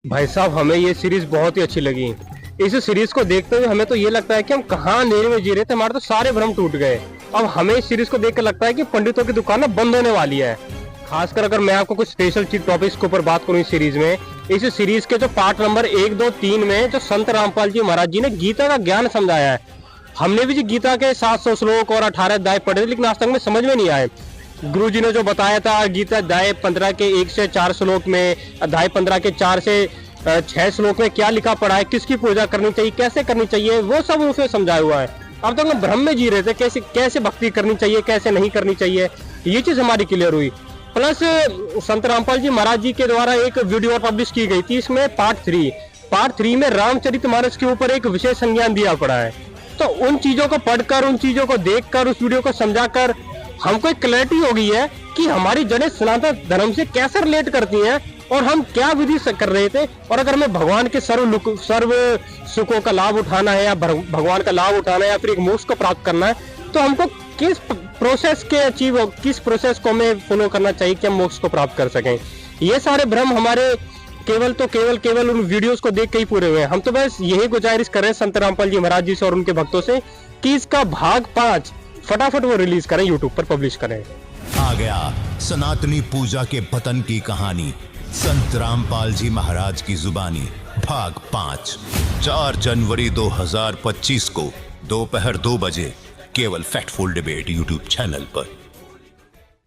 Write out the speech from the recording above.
भाई साहब, हमें ये सीरीज बहुत ही अच्छी लगी। इस सीरीज को देखते हुए हमें तो ये लगता है कि हम कहाँ अंधेरे में जी रहे थे, हमारे तो सारे भ्रम टूट गए। अब हमें इस सीरीज को देखकर लगता है कि पंडितों की दुकान ना बंद होने वाली है। खासकर अगर मैं आपको कुछ स्पेशल चीज टॉपिक्स के ऊपर बात करूं इस सीरीज के जो पार्ट नंबर 1, 2, 3 में जो संत रामपाल जी महाराज जी ने गीता का ज्ञान समझाया है। हमने भी जी गीता के 700 श्लोक और 18 अध्याय पढ़े, लेकिन आज तक में समझ में नहीं आए। गुरु जी ने जो बताया था गीता अध्याय 15 के 1 से 4 श्लोक में, अध्याय 15 के 4 से 6 श्लोक में क्या लिखा पड़ा है, किसकी पूजा करनी चाहिए, कैसे करनी चाहिए, वो सब उसमें समझाया हुआ है। अब तक हम भ्रम में जी रहे थे कैसे कैसे भक्ति करनी चाहिए, कैसे नहीं करनी चाहिए। ये चीज हमारी क्लियर हुई। प्लस संत रामपाल जी महाराज जी के द्वारा एक वीडियो पब्लिश की गई थी, इसमें पार्ट 3 में रामचरितमानस के ऊपर एक विशेष संज्ञान दिया पड़ा है। तो उन चीजों को पढ़कर, उन चीजों को देखकर, उस वीडियो को समझाकर हमको एक क्लैरिटी हो गई है कि हमारी जड़ें सनातन धर्म से कैसे रिलेट करती हैं और हम क्या विधि से कर रहे थे। और अगर हमें भगवान के सर्व सुखों का लाभ उठाना है, या भगवान का लाभ उठाना है, या फिर एक मोक्ष को प्राप्त करना है, तो हमको किस प्रोसेस को हमें फॉलो करना चाहिए कि हम मोक्ष को प्राप्त कर सकें। ये सारे भ्रम हमारे केवल उन वीडियोस को देख के ही पूरे हुए हैं। हम तो बस यही गुजारिश कर रहे हैं संत रामपाल जी महाराज जी से और उनके भक्तों से कि इसका भाग 5 फटाफट वो रिलीज करें, यूट्यूब पर पब्लिश करें। आ गया सनातनी पूजा के पतन की कहानी, संत रामपाल जी महाराज की जुबानी, भाग 5, 4 जनवरी 2025 को दोपहर 2 बजे केवल फैक्टफुल डिबेट यूट्यूब चैनल पर।